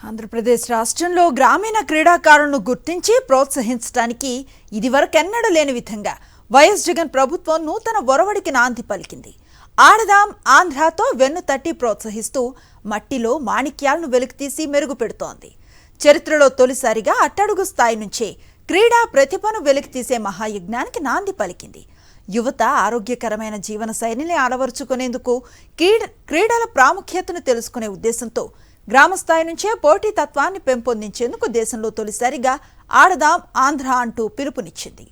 ఆంధ్రప్రదేశ్ రాష్ట్రంలో గ్రామీణ క్రీడాకారులను గుర్తించి ప్రోత్సహించడానికి ఇదివరకెన్నడూ లేని విధంగా వైఎస్ జగన్ ప్రభుత్వం నూతన ఒరవడికి నాంది పలికింది. ఆడదాం ఆంధ్రాతో వెన్ను తట్టి ప్రోత్సహిస్తూ మట్టిలో మాణిక్యాలను వెలికితీసి మెరుగుపెడుతోంది. చరిత్రలో తొలిసారిగా అట్టడుగు స్థాయి నుంచే క్రీడా ప్రతిభను వెలికితీసే మహాయజ్ఞానికి నాంది పలికింది. యువత ఆరోగ్యకరమైన జీవన శైలిని అలవరుచుకునేందుకు క్రీడల ప్రాముఖ్యతను తెలుసుకునే ఉద్దేశంతో గ్రామస్థాయి నుంచే పోటీతత్వాన్ని పెంపొందించేందుకు దేశంలో తొలిసారిగా ఆడదాం ఆంధ్ర అంటూ పిలుపునిచ్చింది.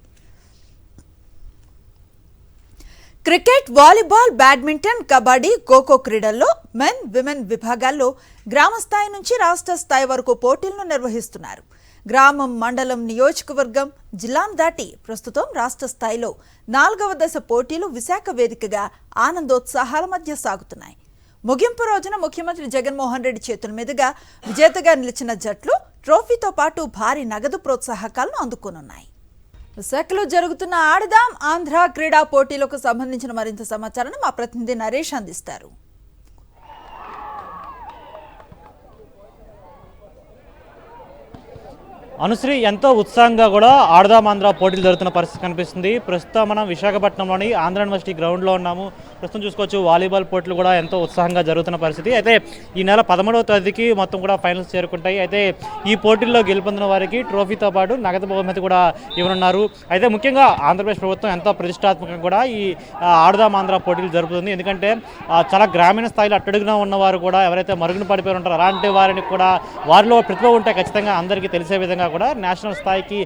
Cricket, volleyball, badminton, kabaddi, kho kho క్రీడల్లో మెన్, విమెన్ విభాగాల్లో గ్రామస్థాయి నుంచి రాష్ట్ర స్థాయి వరకు పోటీలను నిర్వహిస్తున్నారు. గ్రామం, మండలం, నియోజకవర్గం, జిల్లాను దాటి ప్రస్తుతం రాష్ట్ర స్థాయిలో 4వ దశ పోటీలు విశాఖ వేదికగా ఆనందోత్సాహాల మధ్య సాగుతున్నాయి. ముగింపు రోజున ముఖ్యమంత్రి జగన్మోహన్ రెడ్డి చేతుల మీదుగా విజేతగా నిలిచిన జట్లు ట్రోఫీతో పాటు భారీ నగదు ప్రోత్సాహకాలను అందుకోనున్నాయి. విశాఖలో జరుగుతున్న ఆడదాం ఆంధ్ర క్రీడా పోటీలకు సంబంధించిన మరింత సమాచారాన్ని మా ప్రతినిధి నరేష్ అందిస్తారు. అనుశ్రీ, ఎంతో ఉత్సాహంగా కూడా ఆడదాం ఆంధ్ర పోటీలు జరుగుతున్న పరిస్థితి కనిపిస్తుంది. ప్రస్తుతం మనం విశాఖపట్నంలోని ఆంధ్ర యూనివర్సిటీ గ్రౌండ్లో ఉన్నాము. ప్రస్తుతం చూసుకోవచ్చు, వాలీబాల్ పోటీలు కూడా ఎంతో ఉత్సాహంగా జరుగుతున్న పరిస్థితి. అయితే ఈ నెల 13వ తేదీకి మొత్తం కూడా ఫైనల్స్ చేరుకుంటాయి. అయితే ఈ పోటీల్లో గెలుపొందిన వారికి ట్రోఫీతో పాటు నగదు బహుమతి కూడా ఇవ్వనున్నారు. అయితే ముఖ్యంగా ఆంధ్రప్రదేశ్ ప్రభుత్వం ఎంతో ప్రతిష్టాత్మకంగా కూడా ఈ ఆడదాం ఆంధ్ర పోటీలు జరుపుతుంది. ఎందుకంటే చాలా గ్రామీణ స్థాయిలో అట్టడుగున ఉన్నవారు కూడా ఎవరైతే మరుగున పడిపోయి ఉంటారో అలాంటి వారిని కూడా వారిలో ప్రతిభ ఉంటే ఖచ్చితంగా అందరికీ తెలిసే విధంగా కూడా నేషనల్ స్థాయికి,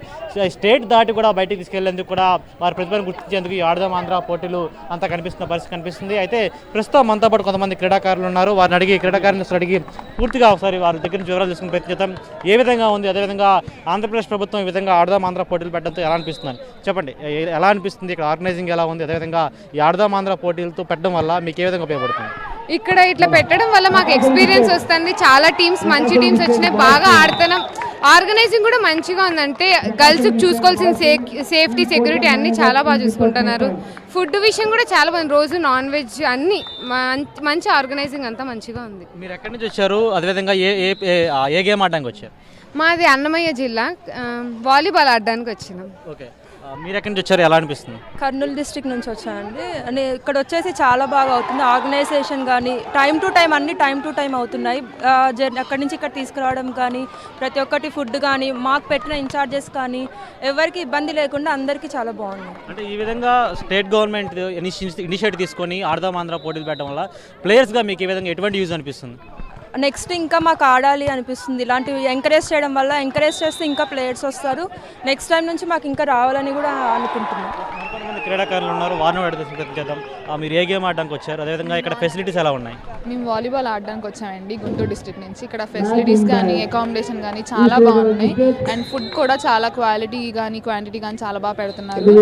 స్టేట్ దాటి కూడా బయటికి తీసుకెళ్లేందుకు కూడా వారి ప్రతిభను గుర్తించేందుకు ఈ ఆడదాం ఆంధ్ర పోటీలు అంతా కనిపిస్తున్న పరిస్థితి కనిపిస్తుంది. అయితే ప్రస్తుతం మనతో పాటు కొంతమంది క్రీడాకారులు ఉన్నారు. వారిని అడిగి అడిగి పూర్తిగా ఒకసారి వారి దగ్గర నుంచి వివరాలు తీసుకుని ప్రయత్నిద్దాం. ఏ విధంగా ఉంది, అదేవిధంగా ఆంధ్రప్రదేశ్ ప్రభుత్వం ఈ విధంగా ఆడదాం ఆంధ్ర పోటీలు పెట్టడంతో ఎలా అనిపిస్తుంది చెప్పండి. ఎలా అనిపిస్తుంది, ఇక్కడ ఆర్గనైజింగ్ ఎలా ఉంది, అదేవిధంగా ఈ ఆడదాం ఆంధ్ర పోటీలతో పెట్టడం వల్ల మీకు ఏ విధంగా ఉపయోగపడుతుంది? ఇక్కడ ఇట్లా పెట్టడం వల్ల మాకు ఎక్స్పీరియన్స్ వస్తుంది. చాలా టీమ్స్, మంచి టీమ్స్ వచ్చినాయి, బాగా ఆడుతున్నాం. ఆర్గనైజింగ్ కూడా మంచిగా ఉందంటే గర్ల్స్ చూసుకోవాల్సిన సేఫ్టీ, సెక్యూరిటీ అన్నీ చాలా బాగా చూసుకుంటున్నారు. ఫుడ్ విషయం కూడా చాలా బాగుంది. రోజు నాన్ వెజ్ అన్నీ మంచి ఆర్గనైజింగ్ అంతా మంచిగా ఉంది. మీరు ఎక్కడి నుంచి వచ్చారు, అదేవిధంగా ఏ గేమ్ ఆడడానికి వచ్చారు? మాది అన్నమయ్య జిల్లా, వాలీబాల్ ఆడడానికి వచ్చినాం. ఓకే, మీరు ఎక్కడి నుంచి వచ్చారు, ఎలా అనిపిస్తుంది? కర్నూలు డిస్ట్రిక్ట్ నుంచి వచ్చానండి. అని ఇక్కడ వచ్చేసి చాలా బాగా అవుతుంది. ఆర్గనైజేషన్ కానీ టైం టు టైం అన్ని టైం టు టైం అవుతున్నాయి. అక్కడి నుంచి ఇక్కడ తీసుకురావడం కానీ, ప్రతి ఒక్కటి ఫుడ్ కానీ, మాకు పెట్టిన ఇన్ఛార్జెస్ కానీ ఎవరికి ఇబ్బంది లేకుండా అందరికీ చాలా బాగుంది. అంటే ఈ విధంగా స్టేట్ గవర్నమెంట్ ఇనిషియేటివ్ తీసుకొని ఆడదాం ఆంధ్ర పోటీలు పెట్టడం వల్ల ప్లేయర్స్గా మీకు ఈ విధంగా ఎటువంటి యూజ్ అనిపిస్తుంది? నెక్స్ట్ ఇంకా మాకు ఆడాలి అనిపిస్తుంది. ఇలాంటివి ఎంకరేజ్ చేయడం వల్ల, ఎంకరేజ్ చేస్తే ఇంకా ప్లేయర్స్ వస్తారు. నెక్స్ట్ టైం నుంచి మాకు ఇంకా రావాలని కూడా అనుకుంటున్నాం. కొంతమంది క్రీడాకారులు ఉన్నారు, వారిని ప్రయత్నిద్దాం. మీరు ఏ గేమ్ ఆడడానికి వచ్చారు, అదేవిధంగా ఇక్కడ ఫెసిలిటీస్ ఎలా ఉన్నాయి? మేము వాలీబాల్ ఆడడానికి వచ్చామండి గుంటూరు డిస్ట్రిక్ట్ నుంచి. ఇక్కడ ఫెసిలిటీస్ కానీ, అకామిడేషన్ కానీ చాలా బాగున్నాయి. అండ్ ఫుడ్ కూడా చాలా క్వాలిటీ కానీ క్వాంటిటీ కానీ చాలా బాగా పెడుతున్నారు.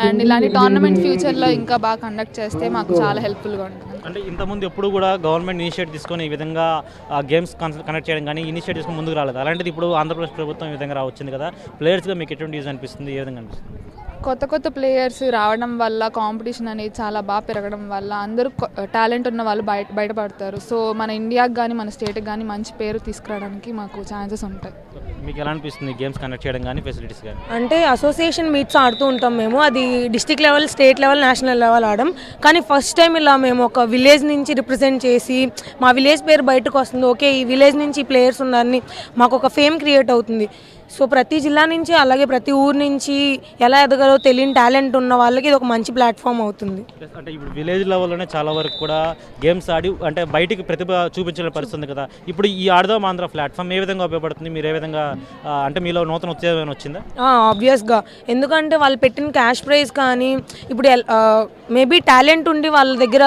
అండ్ ఇలాంటి టోర్నమెంట్ ఫ్యూచర్లో ఇంకా బాగా కండక్ట్ చేస్తే మాకు చాలా హెల్ప్ఫుల్గా ఉంటుంది. అంటే ఇంతకుముందు ఎప్పుడు కూడా గవర్నమెంట్ ఇనిషియేటివ్ తీసుకొని ఈ విధంగా గేమ్స్ కండక్ట్ చేయడం కానీ ఇనిషియేటివ్ తీసుకొని ముందుకు రాలేదు. అలాంటిది ఇప్పుడు ఆంధ్రప్రదేశ్ ప్రభుత్వం ఈ విధంగా వచ్చింది కదా, ప్లేయర్స్గా మీకు ఎటువంటి యూజ్ అనిపిస్తుంది, ఏ విధంగా అనిపిస్తుంది? కొత్త ప్లేయర్స్ రావడం వల్ల, కాంపిటీషన్ అనేది చాలా బాగా పెరగడం వల్ల అందరూ టాలెంట్ ఉన్న వాళ్ళు బయటపడతారు. సో మన ఇండియాకి కానీ మన స్టేట్కి కానీ మంచి పేరు తీసుకురావడానికి మాకు ఛాన్సెస్ ఉంటాయి. మీకు ఎలా అనిపిస్తుంది గేమ్స్ కండక్ట్ చేయడం కానీ, ఫెసిలిటీస్ కానీ? అంటే అసోసియేషన్ మీట్స్ ఆడుతూ ఉంటాం మేము. అది district level, state level, national level ఆడడం. కానీ ఫస్ట్ టైం ఇలా మేము ఒక విలేజ్ నుంచి రిప్రజెంట్ చేసి మా విలేజ్ పేరు బయటకు వస్తుంది. ఓకే, ఈ విలేజ్ నుంచి ప్లేయర్స్ ఉన్నారని మాకు ఒక ఫేమ్ క్రియేట్ అవుతుంది. సో ప్రతి జిల్లా నుంచి, అలాగే ప్రతి ఊరు నుంచి ఎలా ఎదగాలో తెలియని టాలెంట్ ఉన్న వాళ్ళకి ఇది ఒక మంచి ప్లాట్ఫామ్ అవుతుంది. అంటే ఇప్పుడు విలేజ్ లెవెల్లోనే చాలా వరకు కూడా గేమ్స్ ఆడి అంటే బయటికి ప్రతిభ చూపించే పరిస్థితుంది కదా. ఇప్పుడు ఈ ఆడదాం ఆంధ్ర ప్లాట్ఫామ్ ఏ విధంగా ఉపయోగపడుతుంది? మీరు ఏ విధంగా అంటే మీలో నూతన ఉత్తేజం వచ్చిందా? ఆబ్వియస్గా, ఎందుకంటే వాళ్ళు పెట్టిన క్యాష్ ప్రైజ్ కానీ, ఇప్పుడు మేబీ టాలెంట్ ఉండి వాళ్ళ దగ్గర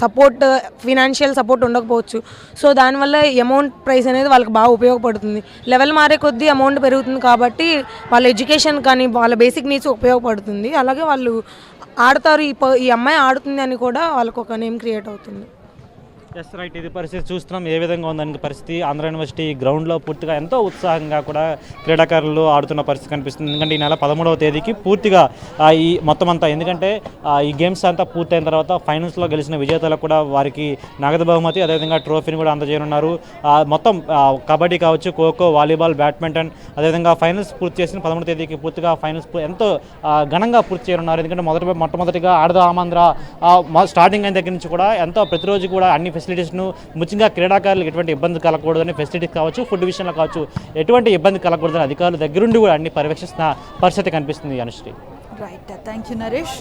సపోర్ట్, ఫినాన్షియల్ సపోర్ట్ ఉండకపోవచ్చు. సో దానివల్ల అమౌంట్ ప్రైస్ అనేది వాళ్ళకి బాగా ఉపయోగపడుతుంది. లెవెల్ మారే కొద్దీ అమౌంట్ పెరుగుతుంది కాబట్టి వాళ్ళ ఎడ్యుకేషన్ కానీ, వాళ్ళ బేసిక్ నీడ్స్ ఉపయోగపడుతుంది. అలాగే వాళ్ళు ఆడతారు, ఈ అమ్మాయి ఆడుతుంది అని కూడా వాళ్ళకు ఒక నేమ్ క్రియేట్ అవుతుంది. ఎస్ రైట్, ఇది పరిస్థితి చూస్తున్నాం ఏ విధంగా ఉందని పరిస్థితి. ఆంధ్ర యూనివర్సిటీ గ్రౌండ్లో పూర్తిగా ఎంతో ఉత్సాహంగా కూడా క్రీడాకారులు ఆడుతున్న పరిస్థితి కనిపిస్తుంది. ఎందుకంటే ఈ నెల 13వ తేదీకి పూర్తిగా ఈ మొత్తం అంతా, ఎందుకంటే ఈ గేమ్స్ అంతా పూర్తయిన తర్వాత ఫైనల్స్లో గెలిచిన విజేతలకు కూడా వారికి నగదు బహుమతి, అదేవిధంగా ట్రోఫీని కూడా అందజేయనున్నారు. మొత్తం కబడ్డీ కావచ్చు, ఖోఖో, వాలీబాల్, బ్యాడ్మింటన్, అదేవిధంగా ఫైనల్స్ పూర్తి చేసిన 13వ తేదీకి పూర్తిగా ఫైనల్స్ ఎంతో ఘనంగా పూర్తి చేయనున్నారు. ఎందుకంటే మొట్టమొదటిగా ఆడదాం ఆంధ్ర స్టార్టింగ్ అయిన దగ్గర నుంచి కూడా ఎంతో ప్రతిరోజు కూడా అన్ని ఫెసిలిటీస్ను, ముఖ్యంగా క్రీడాకారులకు ఎటువంటి ఇబ్బంది కలగకూడదని ఫెసిలిటీస్ కావచ్చు, ఫుడ్ విషయంలో కావచ్చు, ఎటువంటి ఇబ్బంది కలగకూడదని అధికారులు దగ్గరుండి కూడా అన్ని పర్యవేక్షిస్తున్న పరిస్థితి కనిపిస్తుంది. Anusri. Right, thank you Naresh.